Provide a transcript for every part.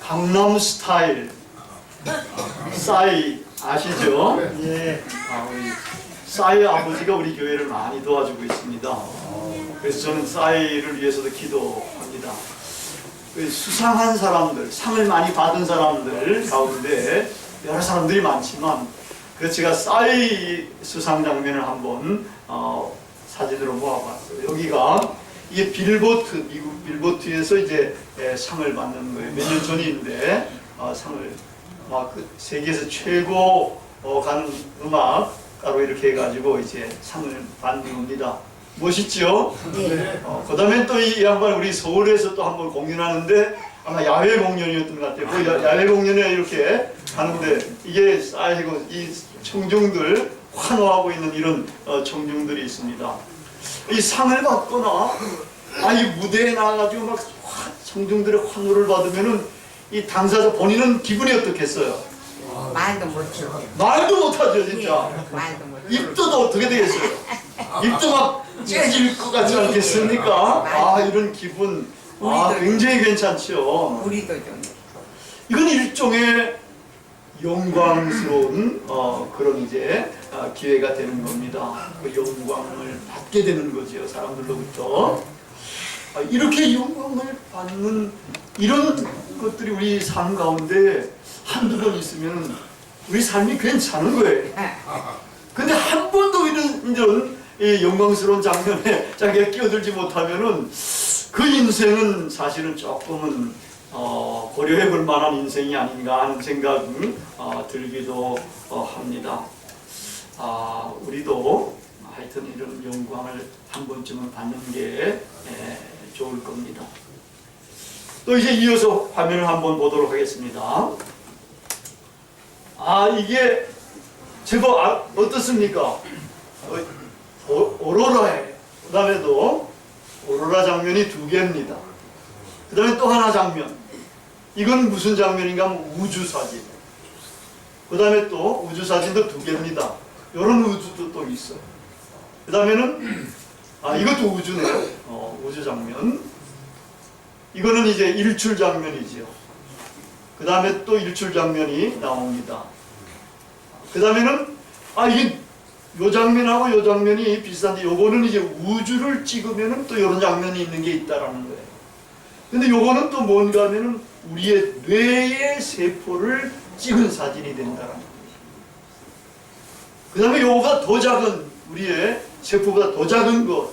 강남 스타일 싸이 아시죠? 예. 우리 싸이 아버지가 우리 교회를 많이 도와주고 있습니다. 그래서 저는 싸이를 위해서도 기도합니다. 수상한 사람들, 상을 많이 받은 사람들 가운데 여러 사람들이 많지만 그래서 제가 싸이 수상 장면을 한번 사진으로 모아봤어요. 여기가 이게 빌보트, 미국 빌보트에서 이제 상을 받는 거예요. 몇 년 전인데 상을 막 그 세계에서 최고 가는 음악가로 이렇게 해가지고 이제 상을 받는 겁니다. 멋있죠? 네. 그 다음에 또 이 양반 우리 서울에서 또 한번 공연하는데 아마 야외 공연이었던 것 같아요. 그 야외 공연에 이렇게 하는데 이게 쌓이고 이 청중들 환호하고 있는 이런 청중들이 있습니다. 이 상을 받거나 이 무대에 나가가지고 막 청중들의 환호를 받으면은 이 당사자 본인은 기분이 어떻겠어요? 말도 못해요. 말도 못하죠 진짜. 네, 말도 못해요. 입도 어떻게 되겠어요? 입도 막 째질 것 같지 않겠습니까? 이런 기분 굉장히 괜찮죠. 우리도 좀 이건 일종의 영광스러운 그런 이제 기회가 되는 겁니다. 그 영광을 받게 되는 거죠 사람들로부터. 이렇게 영광을 받는 이런 것들이 우리 삶 가운데 한두 번 있으면 우리 삶이 괜찮은 거예요. 근데 한 번도 이런 영광스러운 장면에 자기가 끼어들지 못하면은 그 인생은 사실은 조금은 고려해 볼 만한 인생이 아닌가 하는 생각은 들기도 합니다. 우리도 하여튼 이런 영광을 한 번쯤은 받는 게 좋을 겁니다. 또 이제 이어서 화면을 한번 보도록 하겠습니다. 이게 제법 어떻습니까? 오로라예요. 그 다음에도 오로라 장면이 2개입니다. 그 다음에 또 하나 장면. 이건 무슨 장면인가 하면 우주사진. 그 다음에 또 우주사진도 2개입니다. 이런 우주도 또 있어요. 그 다음에는 이것도 우주네요. 우주 장면. 이거는 이제 일출 장면이지요. 그 다음에 또 일출 장면이 나옵니다. 그 다음에는 이게 요 장면하고 요 장면이 비슷한데 요거는 이제 우주를 찍으면은 또 이런 장면이 있는 게 있다라는 거예요. 근데 요거는 또 뭔가 하면은 우리의 뇌의 세포를 찍은 사진이 된다라는 거예요. 그 다음에 요거가 더 작은 우리의 세포보다 더 작은 것,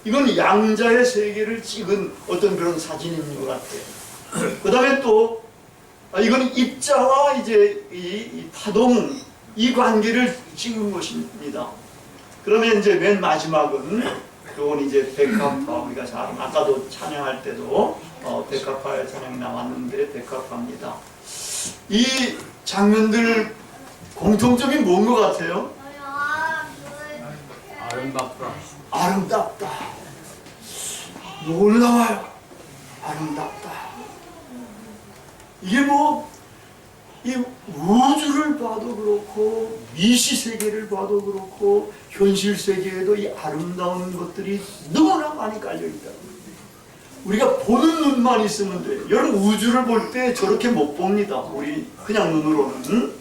이건 양자의 세계를 찍은 어떤 그런 사진인 것 같아요. 그 다음에 또 이건 입자와 이제 이 파동, 이 관계를 찍은 것입니다. 그러면 이제 맨 마지막은 그건 이제 백합화, 우리가 잘 아까도 찬양할 때도 백합화의 찬양이 나왔는데 백합화입니다. 이 장면들 공통점이 뭔 것 같아요? 아름답다. 아름답다. 놀라워요. 아름답다. 이게 이 우주를 봐도 그렇고 미시 세계를 봐도 그렇고 현실 세계에도 이 아름다운 것들이 너무나 많이 깔려 있다. 우리가 보는 눈만 있으면 돼요. 여러분 우주를 볼 때 저렇게 못 봅니다. 우리 그냥 눈으로는.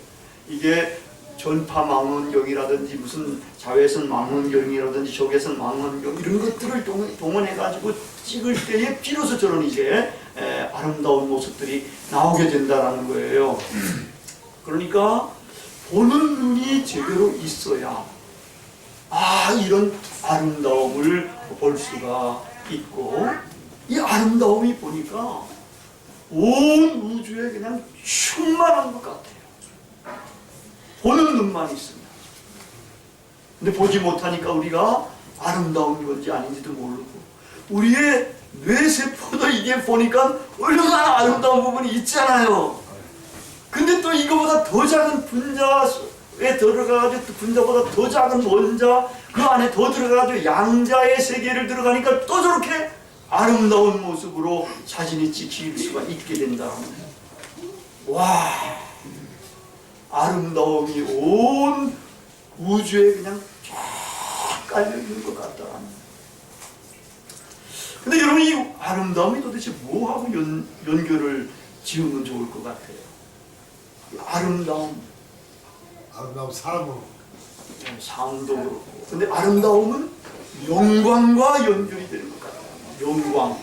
이게 전파 망원경이라든지 무슨 자외선 망원경이라든지 적외선 망원경 이런 것들을 동원해가지고 찍을 때에 비로소 저런 이제 아름다운 모습들이 나오게 된다는 거예요. 그러니까 보는 눈이 제대로 있어야 이런 아름다움을 볼 수가 있고, 이 아름다움이 보니까 온 우주에 그냥 충만한 것 같아요. 보는 눈만 있습니다. 근데 보지 못하니까 우리가 아름다운 건지 아닌지도 모르고, 우리의 뇌세포도 이게 보니까 얼마나 아름다운 부분이 있잖아요. 근데 또 이거보다 더 작은 분자에 들어가가지고 분자보다 더 작은 원자 그 안에 더 들어가가지고 양자의 세계를 들어가니까 또 저렇게 아름다운 모습으로 사진이 찍힐 수가 있게 된다. 와, 아름다움이 온 우주에 그냥 쫙 깔려있는 것 같다. 근데 여러분 이 아름다움이 도대체 뭐하고 연결을 지으면 좋을 것 같아요. 아름다움, 사람으로. 삶도 그렇고. 근데 아름다움은 영광과 연결이 되는 것 같아요. 영광.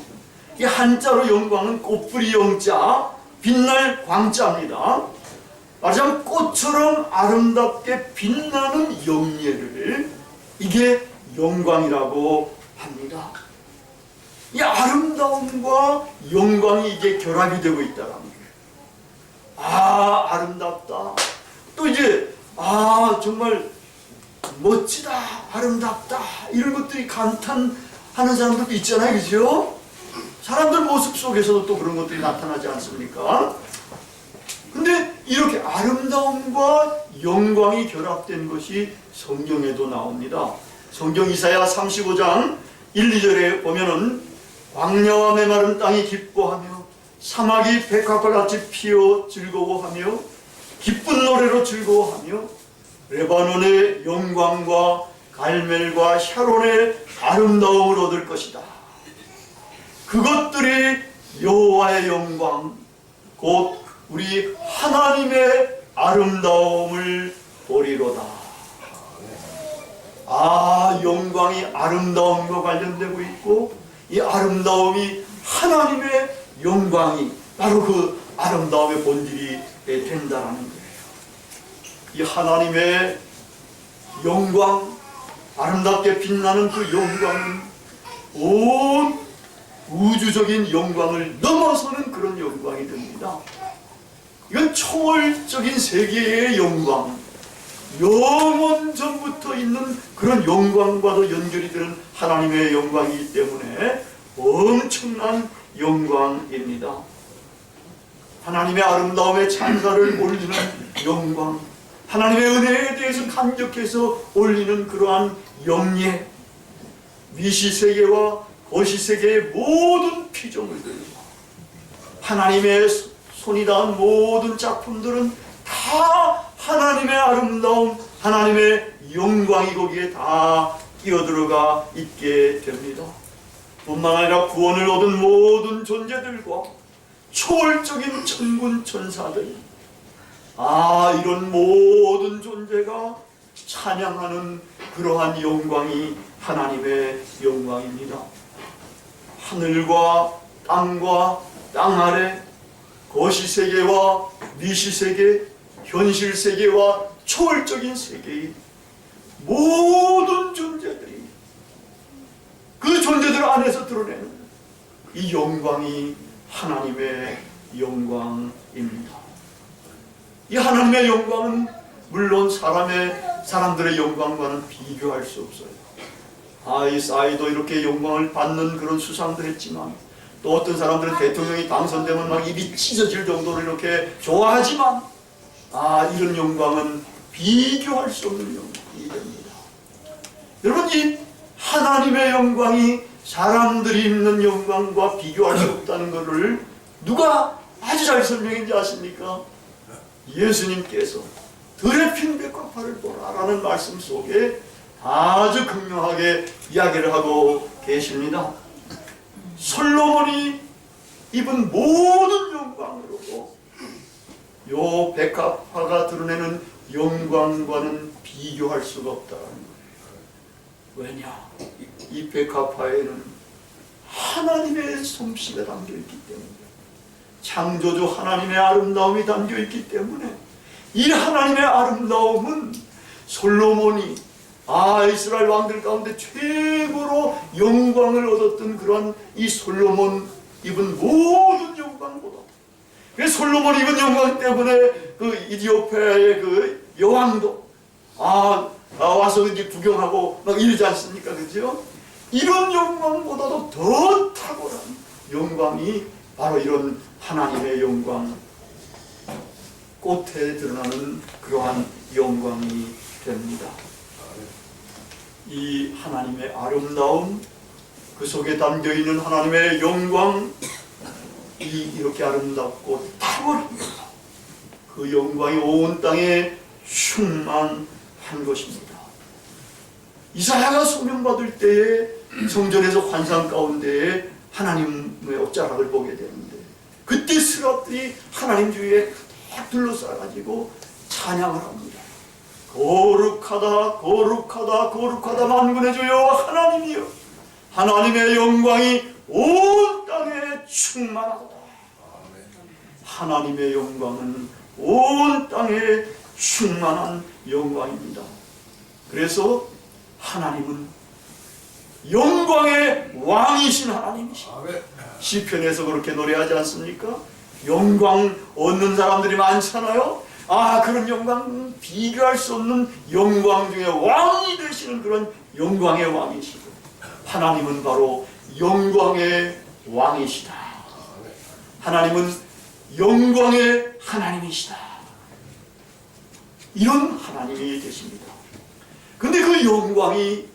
이 한자로 영광은 꽃뿌리 영자, 빛날 광자입니다. 말하자면 꽃처럼 아름답게 빛나는 영예를, 이게 영광이라고 합니다. 이 아름다움과 영광이 이게 결합이 되고 있다는 거예요. 아, 아름답다. 또 이제 정말 멋지다, 아름답다, 이런 것들이 감탄하는 사람들도 있잖아요, 그죠? 사람들 모습 속에서도 또 그런 것들이 나타나지 않습니까? 근데 이렇게 아름다움과 영광이 결합된 것이 성경에도 나옵니다. 성경 이사야 35장 1, 2절에 보면은 광야와 메마른 땅이 기뻐하며 사막이 백합과 같이 피어 즐거워하며 기쁜 노래로 즐거워하며 레바논의 영광과 갈멜과 샤론의 아름다움을 얻을 것이다. 그것들이 여호와의 영광, 곧 우리 하나님의 아름다움을 보리로다. 영광이 아름다움과 관련되고 있고, 이 아름다움이 하나님의 영광이 바로 그 아름다움의 본질이 된다는 거예요. 이 하나님의 영광, 아름답게 빛나는 그 영광은 온 우주적인 영광을 넘어서는 그런 영광이 됩니다. 이건 초월적인 세계의 영광, 영원 전부터 있는 그런 영광과도 연결이 되는 하나님의 영광이기 때문에 엄청난 영광입니다. 하나님의 아름다움에 찬사를 올리는 영광, 하나님의 은혜에 대해서 감격해서 올리는 그러한 영예, 미시세계와 거시세계의 모든 피조물들, 하나님의 손이 닿은 모든 작품들은 다 하나님의 아름다움, 하나님의 영광이 거기에 다 끼어들어가 있게 됩니다. 뿐만 아니라 구원을 얻은 모든 존재들과 초월적인 천군 천사들, 이런 모든 존재가 찬양하는 그러한 영광이 하나님의 영광입니다. 하늘과 땅과 땅 아래, 거시세계와 미시세계, 현실세계와 초월적인 세계의 모든 존재들이 그 존재들 안에서 드러내는 이 영광이 하나님의 영광입니다. 이 하나님의 영광은 물론 사람들의 영광과는 비교할 수 없어요. 이 싸이도 이렇게 영광을 받는 그런 수상도 했지만, 또 어떤 사람들은 대통령이 당선되면 막 입이 찢어질 정도로 이렇게 좋아하지만, 이런 영광은 비교할 수 없는 영광이 됩니다. 여러분, 이 하나님의 영광이 사람들이 입는 영광과 비교할 수 없다는 것을 누가 아주 잘 설명했는지 아십니까? 예수님께서 들의 핀 백합화를 보라라는 말씀 속에 아주 극명하게 이야기를 하고 계십니다. 솔로몬이 입은 모든 영광으로도 요 백합화가 드러내는 영광과는 비교할 수가 없다는 거예요. 왜냐? 이 백합화에는 하나님의 솜씨가 담겨있기 때문에, 창조주 하나님의 아름다움이 담겨있기 때문에, 이 하나님의 아름다움은 솔로몬이 이스라엘 왕들 가운데 최고로 영광을 얻었던 그런 이 솔로몬 입은 모든 영광보다, 그래서 솔로몬 입은 영광 때문에 그 이디오피아의 그 여왕도 와서 이제 구경하고 막 이러지 않습니까? 그죠? 이런 영광보다도 더 탁월한 영광이 바로 이런 하나님의 영광, 꽃에 드러나는 그러한 영광이 됩니다. 이 하나님의 아름다움, 그 속에 담겨있는 하나님의 영광, 이렇게 아름답고 탁월합니다. 그 영광이 온 땅에 충만한 것입니다. 이사야가 소명받을 때에 성전에서 환상 가운데에 하나님의 옷자락을 보게 되는데, 그때 스랍들이 하나님 주위에 딱 둘러싸가지고 찬양을 합니다. 거룩하다 거룩하다 거룩하다 만군의 주여 하나님이여, 하나님의 영광이 온 땅에 충만하도다. 하나님의 영광은 온 땅에 충만한 영광입니다. 그래서 하나님은 영광의 왕이신 하나님이십니다. 시편에서 그렇게 노래하지 않습니까? 영광 얻는 사람들이 많잖아요. 그런 영광, 비교할 수 없는 영광 중에 왕이 되시는 그런 영광의 왕이시고, 하나님은 바로 영광의 왕이시다. 하나님은 영광의 하나님이시다. 이런 하나님이 되십니다. 근데 그 영광이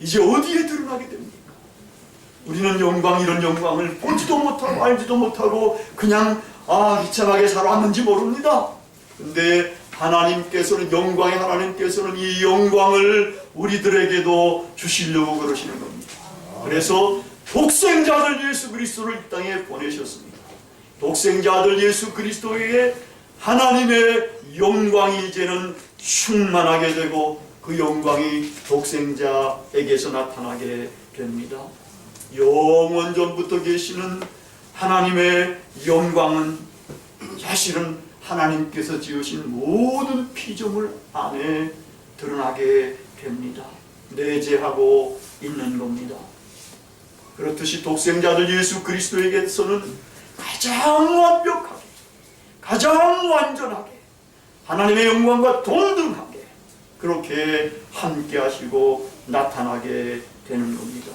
이제 어디에 드러나게 됩니까? 우리는 영광, 이런 영광을 보지도 못하고 알지도 못하고 그냥 비참하게 살아왔는지 모릅니다. 근데 하나님께서는, 영광의 하나님께서는 이 영광을 우리들에게도 주시려고 그러시는 겁니다. 그래서 독생자 아들 예수 그리스도를 이 땅에 보내셨습니다. 독생자 아들 예수 그리스도에게 하나님의 영광이 이제는 충만하게 되고, 그 영광이 독생자에게서 나타나게 됩니다. 영원 전부터 계시는 하나님의 영광은 사실은 하나님께서 지으신 모든 피조물 안에 드러나게 됩니다. 내재하고 있는 겁니다. 그렇듯이 독생자들 예수 그리스도에게서는 가장 완벽하게, 가장 완전하게, 하나님의 영광과 동등하게 그렇게 함께 하시고 나타나게 되는 겁니다.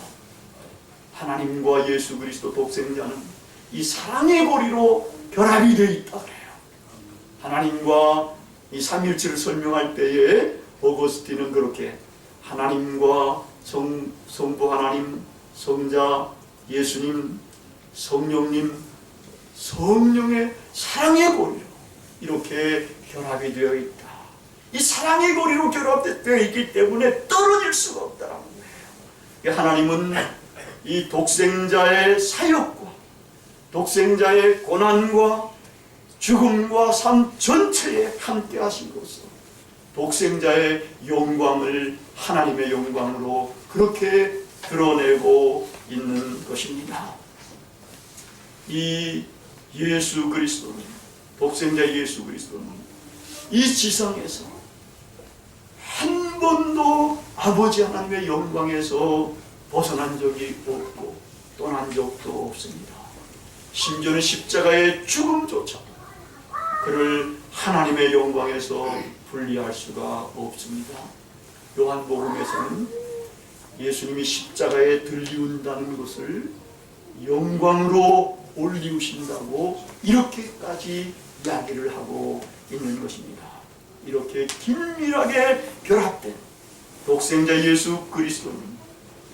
하나님과 예수 그리스도 독생자는 이 사랑의 고리로 결합이 되어 있다 그래요. 하나님과 이 삼일체를 설명할 때에 어거스틴은 그렇게 하나님과 성부 하나님, 성자 예수님, 성령님, 성령의 사랑의 고리로 이렇게 결합이 되어 있다. 이 사랑의 고리로 결합되어 있기 때문에 떨어질 수가 없다는 거예요. 하나님은 이 독생자의 사역과 독생자의 고난과 죽음과 삶 전체에 함께 하심으로써 독생자의 영광을 하나님의 영광으로 그렇게 드러내고 있는 것입니다. 이 예수 그리스도는, 독생자 예수 그리스도는 이 지상에서 한 번도 아버지 하나님의 영광에서 벗어난 적이 없고 떠난 적도 없습니다. 심지어는 십자가의 죽음조차 그를 하나님의 영광에서 분리할 수가 없습니다. 요한복음에서는 예수님이 십자가에 들리운다는 것을 영광으로 올리우신다고 이렇게까지 이야기를 하고 있는 것입니다. 이렇게 긴밀하게 결합된 독생자 예수 그리스도는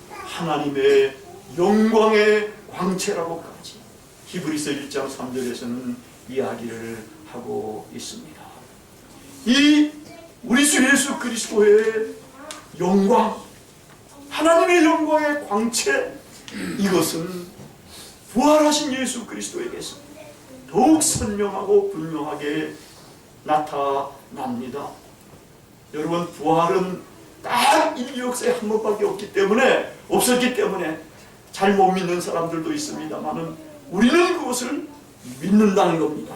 하나님의 영광의 광채라고까지 히브리서 1장 3절에서는 이야기를 하고 있습니다. 이 우리 주 예수 그리스도의 영광, 하나님의 영광의 광채, 이것은 부활하신 예수 그리스도에게서 더욱 선명하고 분명하게 나타납니다. 여러분, 부활은 딱 인류 역사에 한 번밖에 없었기 때문에 잘 못 믿는 사람들도 있습니다만은 우리는 그것을 믿는다는 겁니다.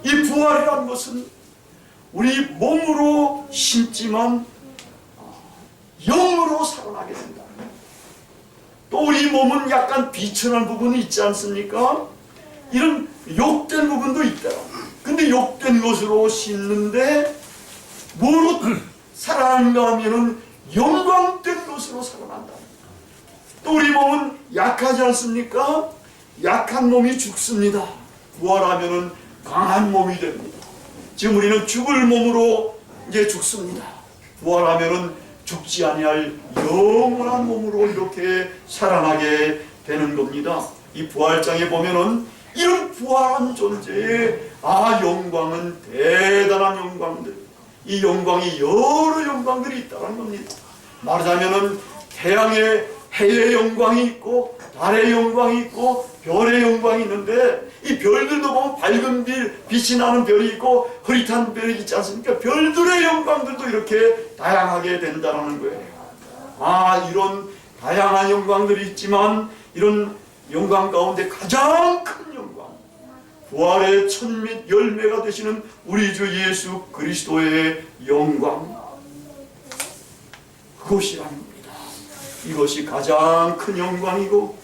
이 부활이라는 것은 우리 몸으로 심지만 영으로 살아나게 된다. 또 우리 몸은 약간 비천한 부분이 있지 않습니까? 이런 욕된 부분도 있다. 근데 욕된 것으로 씻는데 뭐로 살아난가 하면은 영광된 것으로 살아난다. 또 우리 몸은 약하지 않습니까? 약한 몸이 죽습니다. 부활하면은 강한 몸이 됩니다. 지금 우리는 죽을 몸으로 이제 죽습니다. 부활하면은 죽지 아니할 영원한 몸으로 이렇게 살아나게 되는 겁니다. 이 부활장에 보면은 이런 부활한 존재의 영광은 대단한 영광들, 이 영광이 여러 영광들이 있다는 겁니다. 말하자면은 태양의 해의 영광이 있고 달의 영광이 있고 별의 영광이 있는데, 이 별들도 보면 밝은 빛이 나는 별이 있고 흐릿한 별이 있지 않습니까? 별들의 영광들도 이렇게 다양하게 된다는 거예요. 이런 다양한 영광들이 있지만 이런 영광 가운데 가장 큰 영광, 부활의 첫밑 열매가 되시는 우리 주 예수 그리스도의 영광, 그것이라는 겁니다. 이것이 가장 큰 영광이고,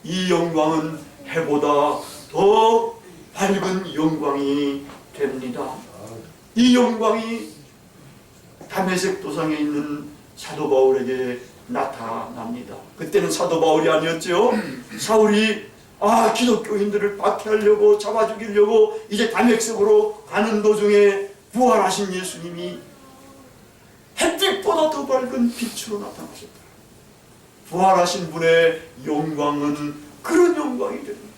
이 영광은 해보다 더 밝은 영광이 됩니다. 이 영광이 다메섹 도상에 있는 사도 바울에게 나타납니다. 그때는 사도 바울이 아니었죠. 사울이 기독교인들을 박해하려고 잡아 죽이려고 이제 다메섹으로 가는 도중에 부활하신 예수님이 햇빛보다 더 밝은 빛으로 나타나셨다. 부활하신 분의 영광은 그런 영광이 됩니다.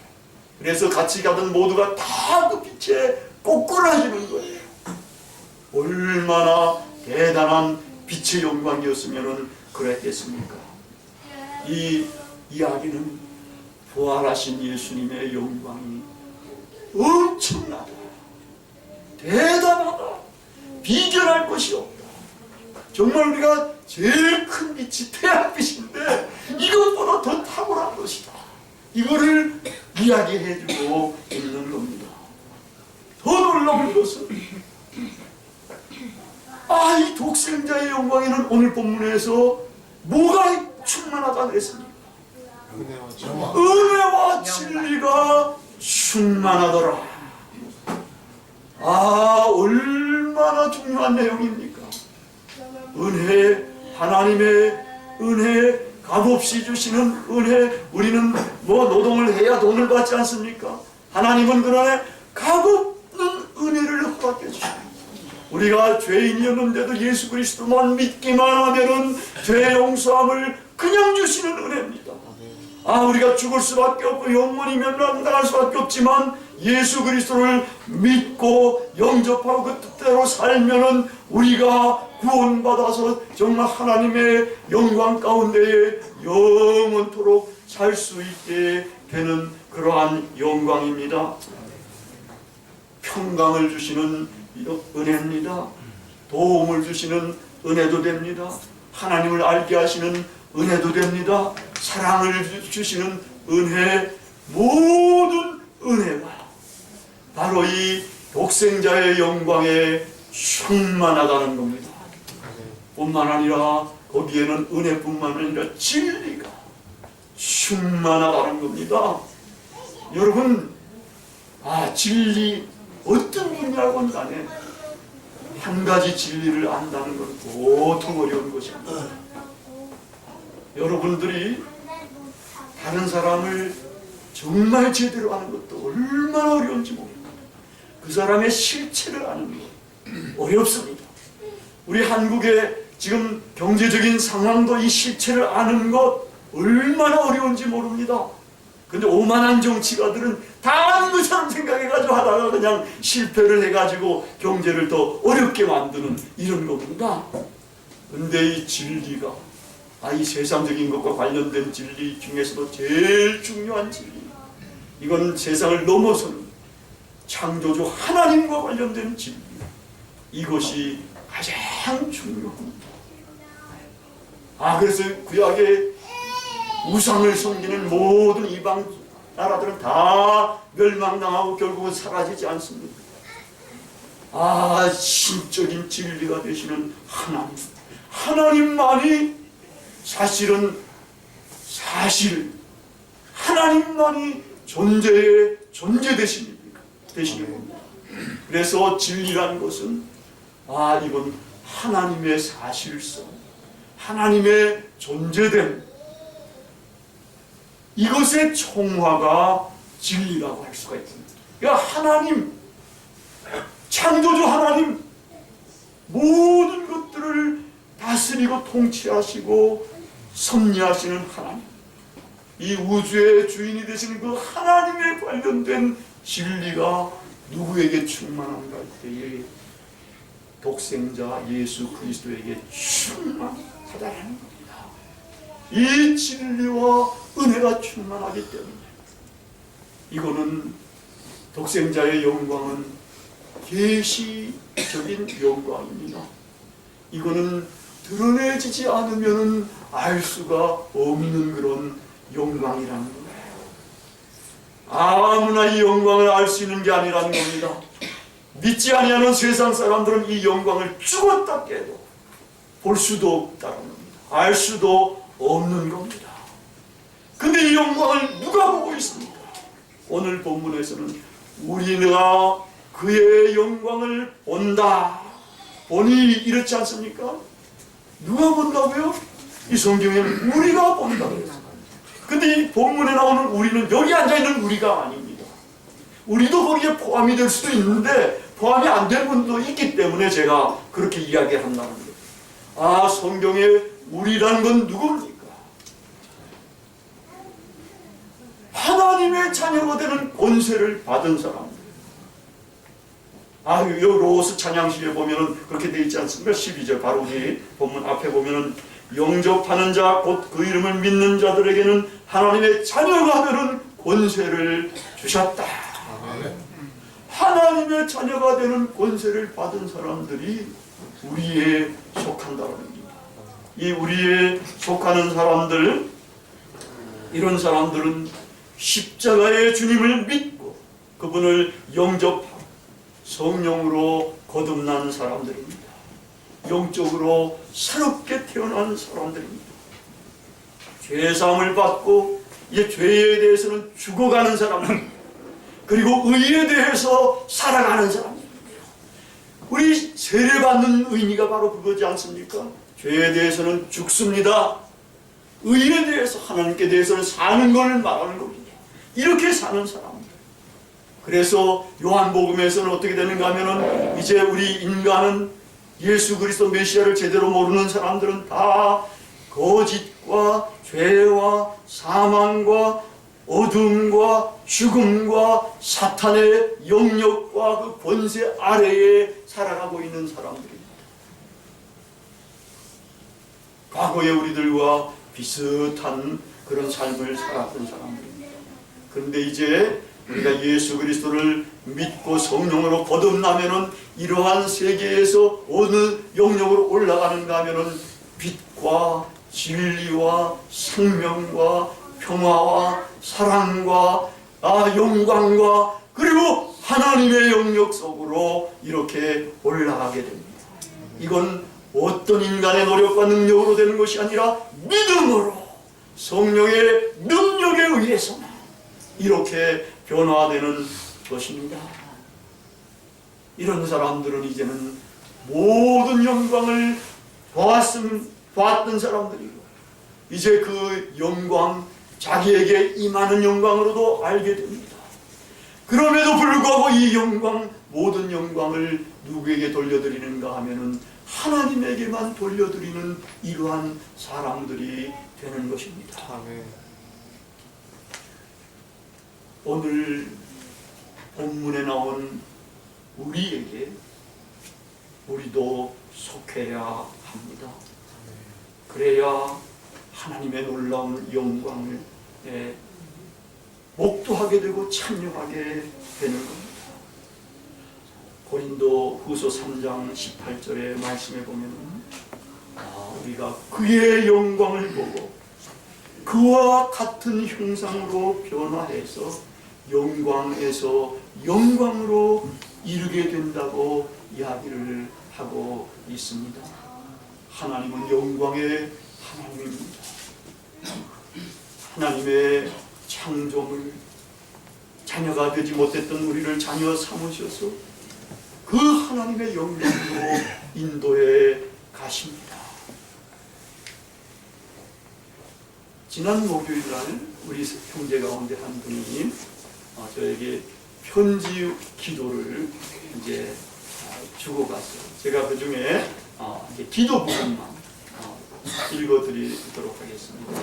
그래서 같이 가던 모두가 다 그 빛에 꼬꾸라지는 거예요. 얼마나 대단한 빛의 영광이었으면 그랬겠습니까? 이 이야기는 부활하신 예수님의 영광이 엄청나다, 대단하다, 비견할 것이 없다. 정말 우리가 제일 큰 빛이 태양빛인데 이것보다 더 탁월한 것이다. 이거를 이야기해주고 있는 겁니다. 더 놀라운 것은 이 독생자의 영광에는 오늘 본문에서 뭐가 충만하다 그랬습니까? 은혜와 진리가 충만하더라. 얼마나 중요한 내용입니까? 은혜, 하나님의 은혜, 값없이 주시는 은혜. 우리는 노동을 해야 돈을 받지 않습니까? 하나님은 그러나 값없는 은혜를 허락해 주십니다. 우리가 죄인이었는데도 예수 그리스도만 믿기만 하면은 죄 용서함을 그냥 주시는 은혜입니다. 우리가 죽을 수밖에 없고 영원히 멸망당할 수밖에 없지만 예수 그리스도를 믿고 영접하고 그 뜻대로 살면은 우리가 구원받아서 정말 하나님의 영광 가운데에 영원토록 살 수 있게 되는 그러한 영광입니다. 평강을 주시는 은혜입니다. 도움을 주시는 은혜도 됩니다. 하나님을 알게 하시는 은혜도 됩니다. 사랑을 주시는 은혜, 모든 은혜가 바로 이 독생자의 영광에 충만하다는 겁니다. 뿐만 아니라 거기에는 은혜뿐만 아니라 진리가 충만하다는 겁니다. 여러분, 진리 어떤 분야건 간에 한 가지 진리를 안다는 건 보통 어려운 것입니다. 여러분들이 다른 사람을 정말 제대로 아는 것도 얼마나 어려운지 모릅니다. 그 사람의 실체를 아는 것 어렵습니다. 우리 한국의 지금 경제적인 상황도 이 실체를 아는 것 얼마나 어려운지 모릅니다. 근데 오만한 정치가들은 다 아는 것처럼 생각해가지고 하다가 그냥 실패를 해가지고 경제를 더 어렵게 만드는 이런 겁니다. 근데 이 진리가, 이 세상적인 것과 관련된 진리 중에서도 제일 중요한 진리, 이건 세상을 넘어서는 창조주 하나님과 관련된 진리, 이것이 가장 중요합니다. 그래서 구약의 우상을 섬기는 모든 이방 나라들은 다 멸망당하고 결국은 사라지지 않습니다. 신적인 진리가 되시는 하나님만이 하나님만이 존재 되시는 겁니다. 그래서 진리라는 것은 이건 하나님의 사실성, 하나님의 존재됨, 이것의 총화가 진리라고 할 수가 있습니다. 그러니까 하나님, 창조주 하나님, 모든 것들을 다스리고 통치하시고 섭리하시는 하나님, 이 우주의 주인이 되시는 그 하나님에 관련된 진리가 누구에게 충만한가 할 때에 독생자 예수 그리스도에게 충만하다는 겁니다. 이 진리와 은혜가 충만하기 때문에 이거는 독생자의 영광은 계시적인 영광입니다. 이거는 드러내지지 않으면 알 수가 없는 그런 영광이라는 거예요. 아무나 이 영광을 알 수 있는 게 아니라는 겁니다. 믿지 아니하는 세상 사람들은 이 영광을 죽었다 깨도 볼 수도 없다는 겁니다. 알 수도 없는 겁니다. 근데 이 영광을 누가 보고 있습니까? 오늘 본문에서는 우리가 그의 영광을 본다. 보니 이렇지 않습니까? 누가 본다고요? 이 성경에는 우리가 본다고 했어요. 근데 이 본문에 나오는 우리는 여기 앉아있는 우리가 아닙니다. 우리도 거기에 포함이 될 수도 있는데 포함이 안 된 분도 있기 때문에 제가 그렇게 이야기한다는 거예요. 아, 성경에 우리라는 건 누굽니까? 하나님의 자녀가 되는 권세를 받은 사람들. 아, 요 로스 찬양시에 보면은 그렇게 되어 있지 않습니까? 12절 바로 우리 본문 앞에 보면은 영접하는 자 곧 그 이름을 믿는 자들에게는 하나님의 자녀가 되는 권세를 주셨다. 하나님의 자녀가 되는 권세를 받은 사람들이 우리에 속한다는 겁니다. 이 우리에 속하는 사람들, 이런 사람들은 십자가의 주님을 믿고 그분을 영접하고 성령으로 거듭난 사람들입니다. 영적으로 새롭게 태어난 사람들입니다. 죄사함을 받고 이제 죄에 대해서는 죽어가는 사람들, 그리고 의에 대해서 살아가는 사람입니다. 우리 세례받는 의미가 바로 그거지 않습니까? 죄에 대해서는 죽습니다. 의에 대해서 하나님께 대해서는 사는 걸 말하는 겁니다. 이렇게 사는 사람들. 그래서 요한복음에서는 어떻게 되는가 하면은 이제 우리 인간은 예수 그리스도 메시아를 제대로 모르는 사람들은 다 거짓과 죄와 사망과 어둠과 죽음과 사탄의 영역과 그 권세 아래에 살아가고 있는 사람들입니다. 과거의 우리들과 비슷한 그런 삶을 살았던 사람들입니다. 그런데 이제 우리가 예수 그리스도를 믿고 성령으로 거듭나면은 이러한 세계에서 어느 영역으로 올라가는가 하면은 빛과 진리와 생명과 평화와 사랑과 영광과 그리고 하나님의 영역 속으로 이렇게 올라가게 됩니다. 이건 어떤 인간의 노력과 능력으로 되는 것이 아니라 믿음으로 성령의 능력에 의해서만 이렇게 변화되는 것입니다. 이런 사람들은 이제는 모든 영광을 보았던 사람들이고 이제 그 영광, 자기에게 임하는 영광으로도 알게 됩니다. 그럼에도 불구하고 이 영광, 모든 영광을 누구에게 돌려드리는가 하면은 하나님에게만 돌려드리는 이러한 사람들이 되는 것입니다. 아멘. 오늘 본문에 나온 우리에게 우리도 속해야 합니다. 그래야 하나님의 놀라운 영광을 목도하게 되고 찬양하게 되는 겁니다. 고린도 후서 3장 18절의 말씀에 보면 우리가 그의 영광을 보고 그와 같은 형상으로 변화해서 영광에서 영광으로 이르게 된다고 이야기를 하고 있습니다. 하나님은 영광의 하나님입니다. 하나님의 창조물, 자녀가 되지 못했던 우리를 자녀 삼으셔서 그 하나님의 영광으로 인도해 가십니다. 지난 목요일 날 우리 형제 가운데 한 분이 저에게 편지 기도를 이제 주고 갔어요. 제가 그 중에 기도 부분만 읽어드리도록 하겠습니다.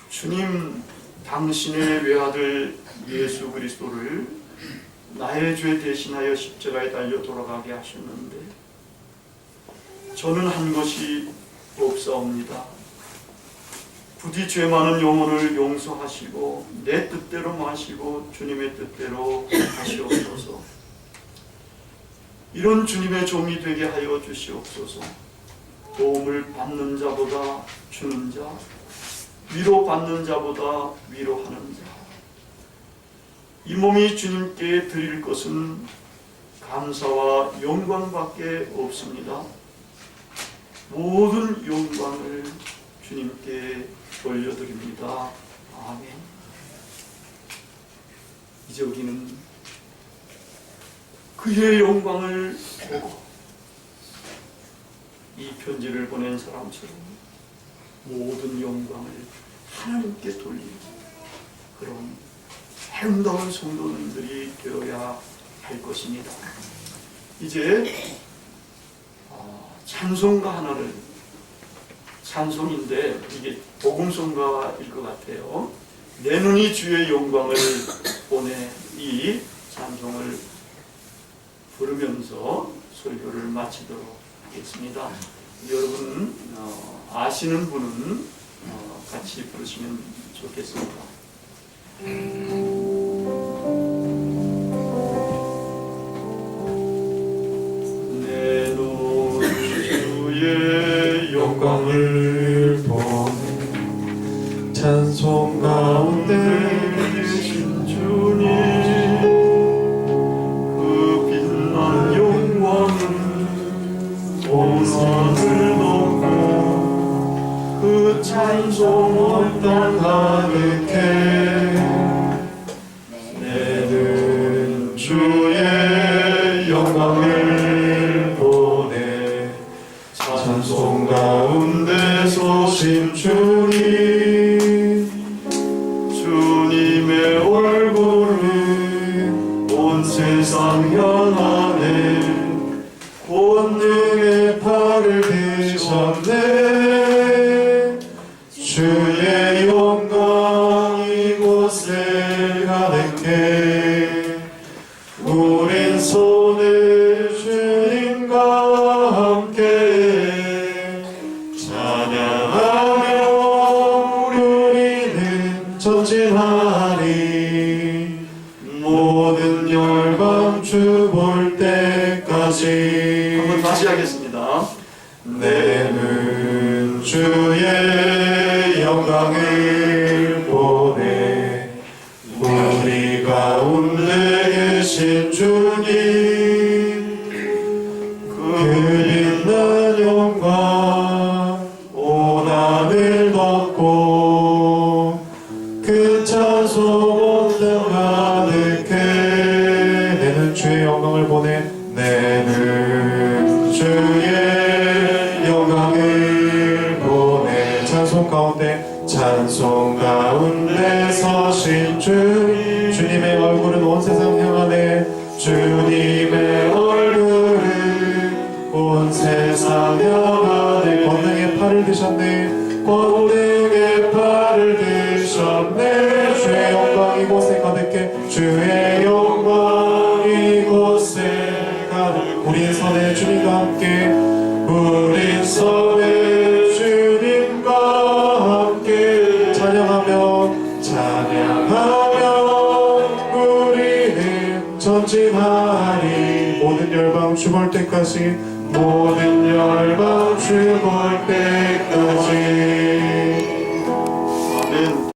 주님, 당신의 외아들 예수 그리스도를 나의 죄 대신하여 십자가에 달려 돌아가게 하셨는데 저는 한 것이 없사옵니다. 부디 죄 많은 영혼을 용서하시고 내 뜻대로 마시고 주님의 뜻대로 하시옵소서. 이런 주님의 종이 되게 하여 주시옵소서. 도움을 받는 자보다 주는 자, 위로받는 자보다 위로하는 자. 이 몸이 주님께 드릴 것은 감사와 영광밖에 없습니다. 모든 영광을 주님께 돌려드립니다. 아멘. 이제 우리는 그의 영광을 보고 이 편지를 보낸 사람처럼 모든 영광을 하나님께 돌리는 그런 아름다운 성도님들이 되어야 할 것입니다. 이제 찬송가 하나를, 찬송인데 이게 복음송가일 것 같아요. 내 눈이 주의 영광을 보내, 이 찬송을 부르면서 설교를 마치도록 하겠습니다. 여러분 아시는 분은 같이 부르시면 좋겠습니다. 내 눈 주의 영광을 보내 찬송 가운데 계신 주님, 그 빛난 영광은 온 하늘 덮고 그 찬송 온 땅 가득해. 내는 주의 영광을 보내 찬송 가운데 서신 주님, 주님의 얼굴을 온 세상 향하네 권능의 팔을 드셨네. 주의 영광 이곳에 가득해. 우린 손을 주님과 함께 찬양하며 우리는 전진하리. 모든 열방 주 볼 때까지. 한번 다시 하겠습니다. 내는 주의 영광을 보내 우리 가운데 계신 주님, 그 빛난 영광 온 하늘 덮고 그 찬송 온 땅 가득해. 내는 주의 영광을 보내 내는 주의 영광을 보내 찬송 가운데 서신 주님, 주님의 얼굴은 온 세상 향하네. 주님의 얼굴은 온 세상 향하네. 권능의 팔을 드셨네. 권능의 팔을 드셨네. 주의 영광 이곳에 가득해. 주의 영광 이곳에 가득해. 우린 선의 주님과 함께, 우린 선의 주님과 함께 찬양하며 우리는 전진하리. 모든 열방 주 볼 때까지, 모든 열방 주 볼 때까지.